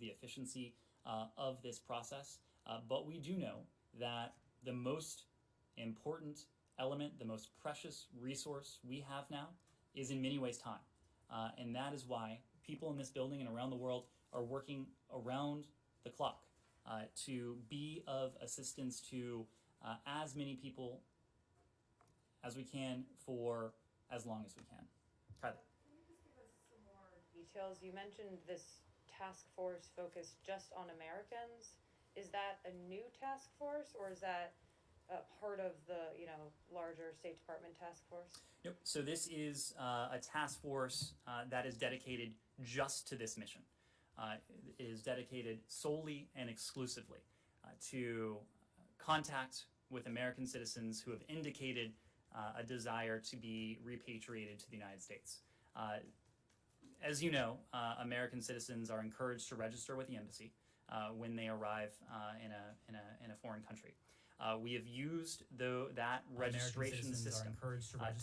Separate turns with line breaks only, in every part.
the efficiency of this process. But we do know that the most important element, the most precious resource we have now is in many ways time. And that is why people in this building and around the world are working around the clock to be of assistance to as many people as we can for as long as we can. Kylie.
Can you just give us some more details? You mentioned this task force focused just on Americans. Is that a new task force, or is that part of the larger State Department task force?
Nope. So this is a task force that is dedicated just to this mission. It is dedicated solely and exclusively to contact with American citizens who have indicated a desire to be repatriated to the United States. As you know, American citizens are encouraged to register with the embassy when they arrive in a foreign country. We have used that registration system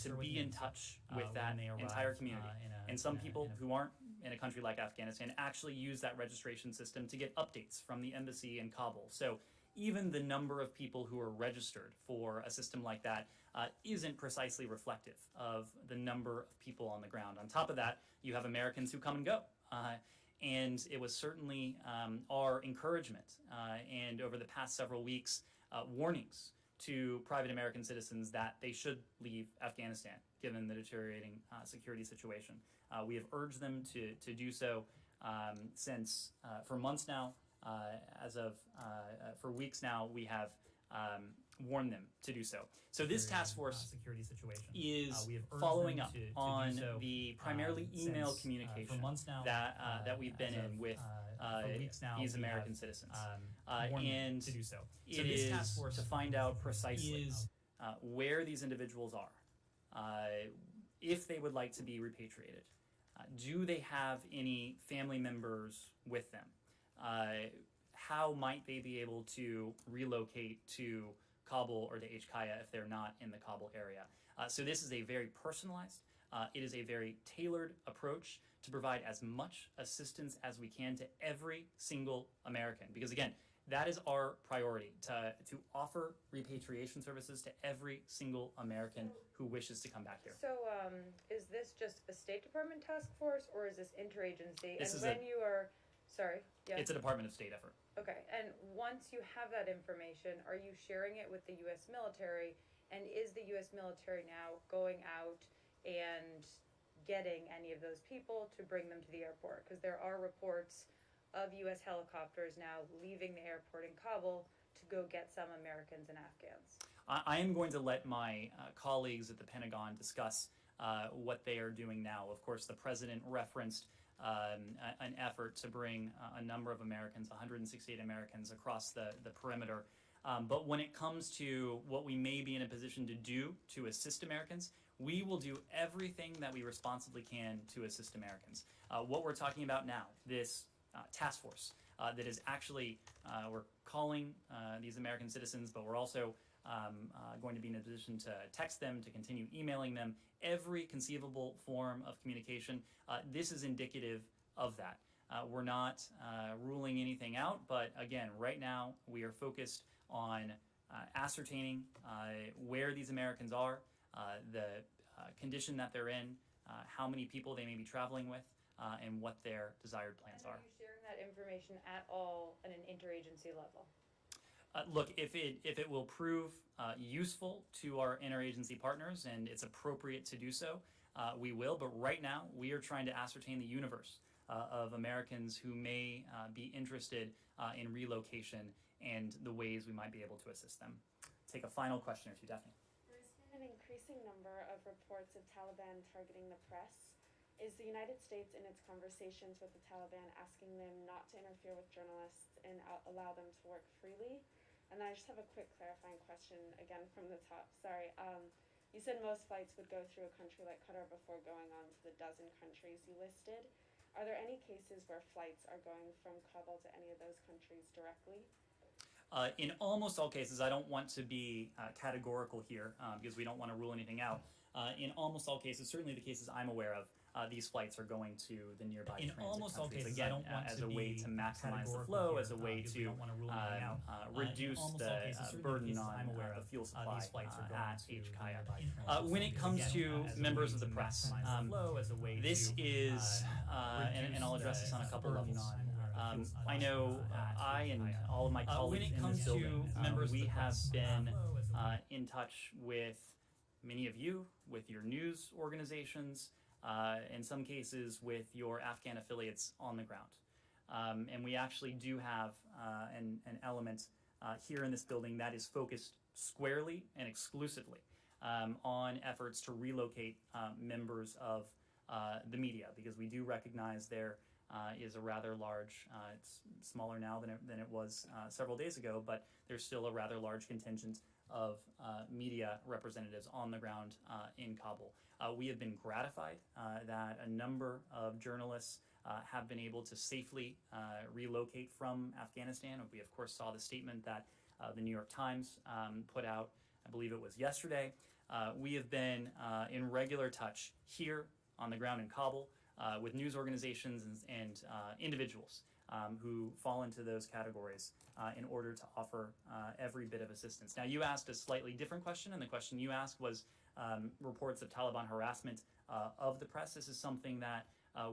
to be in touch with that entire community. And some people who aren't in a country like Afghanistan actually use that registration system to get updates from the embassy in Kabul. So even the number of people who are registered for a system like that isn't precisely reflective of the number of people on the ground. On top of that, you have Americans who come and go. And it was certainly our encouragement and over the past several weeks, warnings to private American citizens that they should leave Afghanistan given the deteriorating security situation. We have urged them to do so since for months now. For weeks now, we have warned them to do so. So this task force security situation is following up on the primarily email communication that we've been in with these American citizens. And to do so. It is to find out precisely where these individuals are, if they would like to be repatriated. Do they have any family members with them? How might they be able to relocate to Kabul or to HKIA if they're not in the Kabul area? So this is a very personalized, it is a very tailored approach to provide as much assistance as we can to every single American. Because again, that is our priority, to offer repatriation services to every single American who wishes to come back here.
So is this just a State Department task force, or is this interagency? Sorry. Yeah.
It's a Department of State effort.
Okay. And once you have that information, are you sharing it with the U.S. military? And is the U.S. military now going out and getting any of those people to bring them to the airport? Because there are reports of U.S. helicopters now leaving the airport in Kabul to go get some Americans and Afghans.
I am going to let my colleagues at the Pentagon discuss what they are doing now. Of course, the president referenced an effort to bring a number of Americans, 168 Americans, across the perimeter. But when it comes to what we may be in a position to do to assist Americans, we will do everything that we responsibly can to assist Americans. What we're talking about now, this task force that is actually, we're calling these American citizens, but we're also going to be in a position to text them, to continue emailing them, every conceivable form of communication. This is indicative of that. We're not ruling anything out, but again, right now we are focused on ascertaining where these Americans are, the condition that they're in, how many people they may be traveling with, and what their desired plans are.
Are you sharing that information at all at an interagency level?
Look, if it will prove useful to our interagency partners and it's appropriate to do so, we will. But right now, we are trying to ascertain the universe of Americans who may be interested in relocation and the ways we might be able to assist them. Take a final question or two, Daphne.
There's been an increasing number of reports of Taliban targeting the press. Is the United States, in its conversations with the Taliban, asking them not to interfere with journalists and allow them to work freely? And I just have a quick clarifying question, again from the top. Sorry. You said most flights would go through a country like Qatar before going on to the dozen countries you listed. Are there any cases where flights are going from Kabul to any of those countries directly?
In almost all cases, I don't want to be categorical here because we don't want to rule anything out. In almost all cases, certainly the cases I'm aware of, these flights are going to the nearby
In
transit
almost all
countries,
cases,
again,
I don't want
as
to
a way
be
to maximize the
categorical
flow,
here,
as a way
because we
to
don't want to rule anything out. In
reduce
almost
the
all cases, certainly in
burden
cases
on
I'm aware
the
of,
fuel supply
these flights are going
at
to
HKIA.
the nearby transit
When it
countries,
comes
again,
to
as a
members
way
of the
to
press,
maximize the flow, as a way
this
to
is, and I'll address this on a couple
burden
levels.
on fuel supply
I know
at
I and
HKIA.
all of my colleagues
When it
in this
comes
building,
to members of
we
the
have
press,
been
flow as a way
in touch with many of you, with your news organizations, in some cases with your Afghan affiliates on the ground. And we actually do have an element here in this building that is focused squarely and exclusively on efforts to relocate members of the media, because we do recognize there is a rather large, it's smaller now than it was several days ago, but there's still a rather large contingent of media representatives on the ground in Kabul. We have been gratified that a number of journalists have been able to safely relocate from Afghanistan. We, of course, saw the statement that the New York Times put out, I believe it was yesterday. We have been in regular touch here on the ground in Kabul with news organizations and individuals who fall into those categories in order to offer every bit of assistance. Now, you asked a slightly different question, and the question you asked was reports of Taliban harassment of the press. This is something that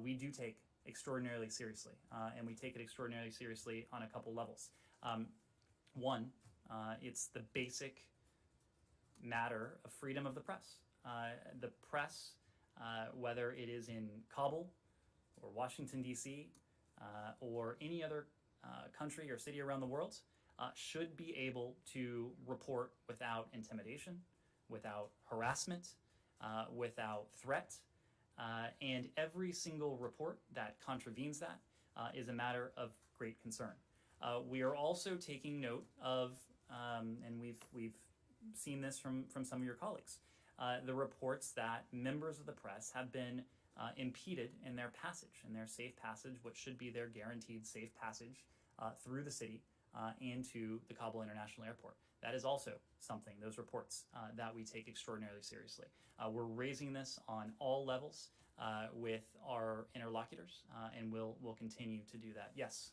we do take extraordinarily seriously, and we take it extraordinarily seriously on a couple levels. One, it's the basic matter of freedom of the press. The press, whether it is in Kabul or Washington, D.C., or any other country or city around the world, should be able to report without intimidation, without harassment, without threat, and every single report that contravenes that is a matter of great concern. We are also taking note of, and we've seen this from some of your colleagues, the reports that members of the press have been impeded in their passage, in their safe passage, what should be their guaranteed safe passage through the city and to the Kabul International Airport. That is also something, those reports, that we take extraordinarily seriously. We're raising this on all levels with our interlocutors, and we'll continue to do that. Yes?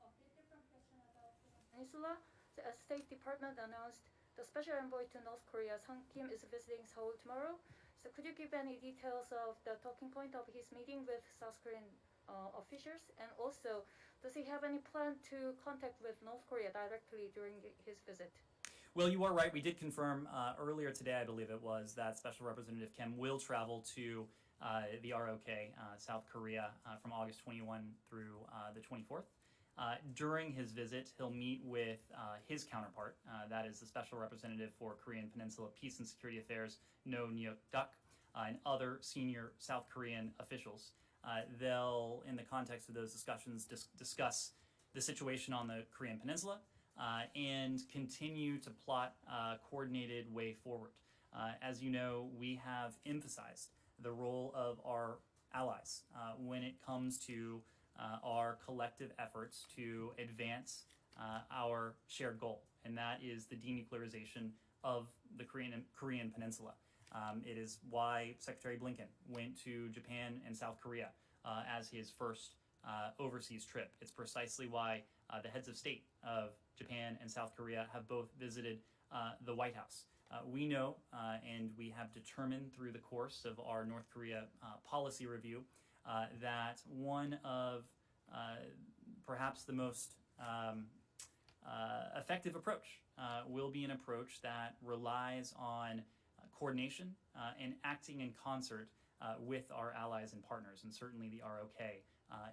A bit different question about the Peninsula. The State Department announced the special envoy to North Korea, Sung Kim, is visiting Seoul tomorrow. So could you give any details of the talking point of his meeting with South Korean officials? And also, does he have any plan to contact with North Korea directly during his visit?
Well, you are right. We did confirm earlier today, I believe it was, that Special Representative Kim will travel to the ROK, South Korea, from August 21 through the 24th. During his visit, he'll meet with his counterpart, that is the Special Representative for Korean Peninsula Peace and Security Affairs, No Nyuk-duk, and other senior South Korean officials. They'll, in the context of those discussions, discuss the situation on the Korean Peninsula and continue to plot a coordinated way forward. As you know, we have emphasized the role of our allies when it comes to our collective efforts to advance our shared goal, and that is the denuclearization of the Korean Peninsula. It is why Secretary Blinken went to Japan and South Korea as his first overseas trip. It's precisely why the heads of state of Japan and South Korea have both visited the White House. We know, and we have determined through the course of our North Korea policy review, that one of perhaps the most effective approach will be an approach that relies on coordination and acting in concert with our allies and partners, and certainly the ROK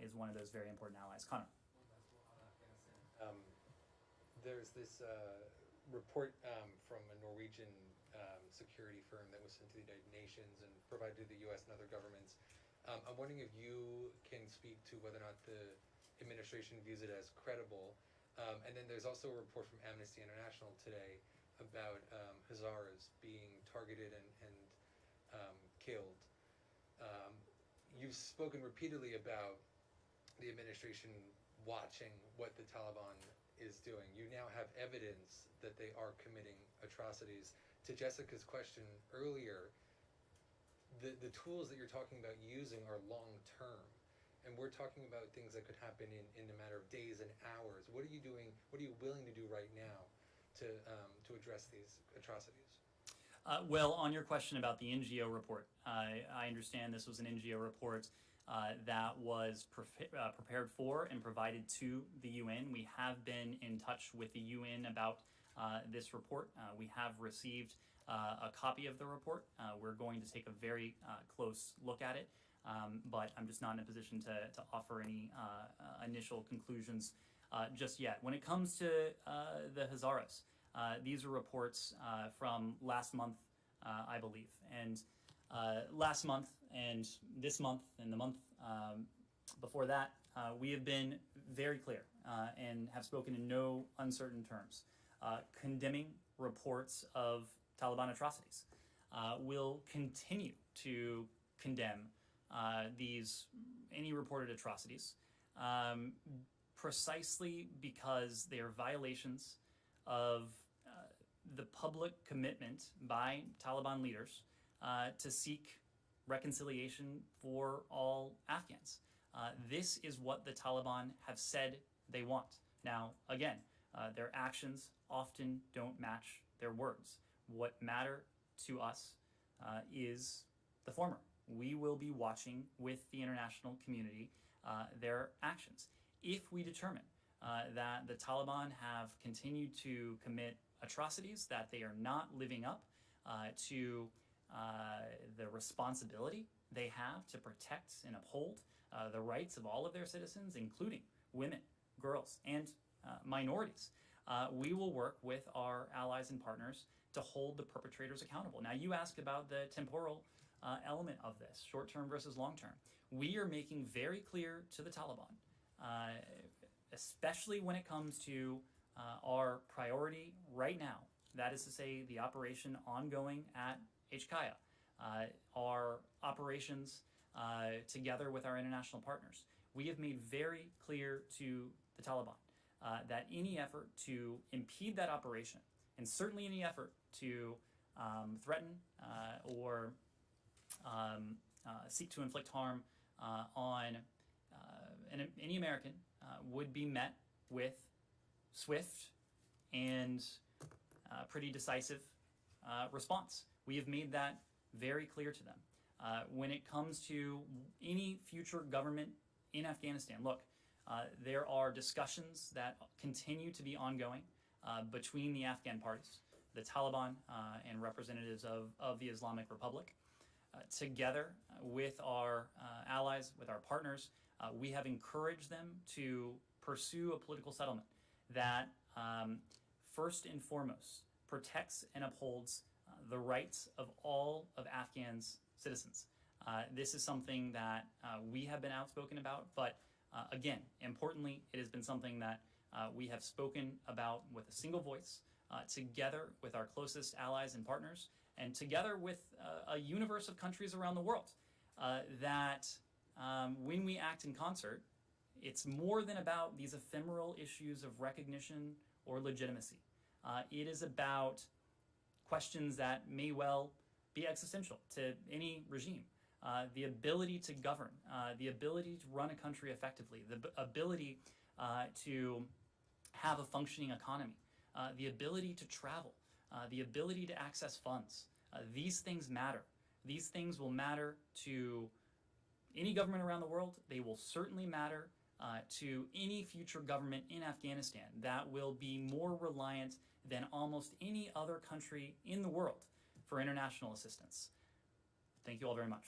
is one of those very important allies. Connor.
There's this report from a Norwegian security firm that was sent to the United Nations and provided to the U.S. and other governments. I'm wondering if you can speak to whether or not the administration views it as credible. And then there's also a report from Amnesty International today about Hazaras being targeted and killed. You've spoken repeatedly about the administration watching what the Taliban is doing. You now have evidence that they are committing atrocities. To Jessica's question earlier, the tools that you're talking about using are long term, and we're talking about things that could happen in a matter of days and hours. What are you doing? What are you willing to do right now to address these atrocities?
Well, on your question about the NGO report, I understand this was an NGO report that was prepared for and provided to the UN. We have been in touch with the UN about this report. We have received a copy of the report. We're going to take a very close look at it, but I'm just not in a position to offer any initial conclusions just yet. When it comes to the Hazaras, these are reports from last month, I believe. And last month and this month and the month before that, we have been very clear and have spoken in no uncertain terms, condemning reports of Taliban atrocities. Will continue to condemn any reported atrocities precisely because they are violations of the public commitment by Taliban leaders to seek reconciliation for all Afghans. This is what the Taliban have said they want. Now, again, their actions often don't match their words. What matter to us is the former. We will be watching with the international community their actions. If we determine that the Taliban have continued to commit atrocities, that they are not living up to the responsibility they have to protect and uphold the rights of all of their citizens, including women, girls, and minorities, we will work with our allies and partners to hold the perpetrators accountable. Now, you asked about the temporal element of this, short-term versus long-term. We are making very clear to the Taliban, especially when it comes to our priority right now, that is to say the operation ongoing at HKIA, our operations together with our international partners. We have made very clear to the Taliban that any effort to impede that operation, and certainly any effort to threaten or seek to inflict harm on any American would be met with swift and pretty decisive response. We have made that very clear to them. When it comes to any future government in Afghanistan, look, there are discussions that continue to be ongoing between the Afghan parties, the Taliban and representatives of the Islamic Republic. Together with our allies, with our partners, we have encouraged them to pursue a political settlement that first and foremost protects and upholds the rights of all of Afghan's citizens. This is something that we have been outspoken about, but again, importantly, it has been something that we have spoken about with a single voice, together with our closest allies and partners, and together with a universe of countries around the world, that when we act in concert, it's more than about these ephemeral issues of recognition or legitimacy. It is about questions that may well be existential to any regime. The ability to govern, the ability to run a country effectively, the ability to have a functioning economy, the ability to travel, the ability to access funds. These things matter. These things will matter to any government around the world. They will certainly matter to any future government in Afghanistan that will be more reliant than almost any other country in the world for international assistance. Thank you all very much.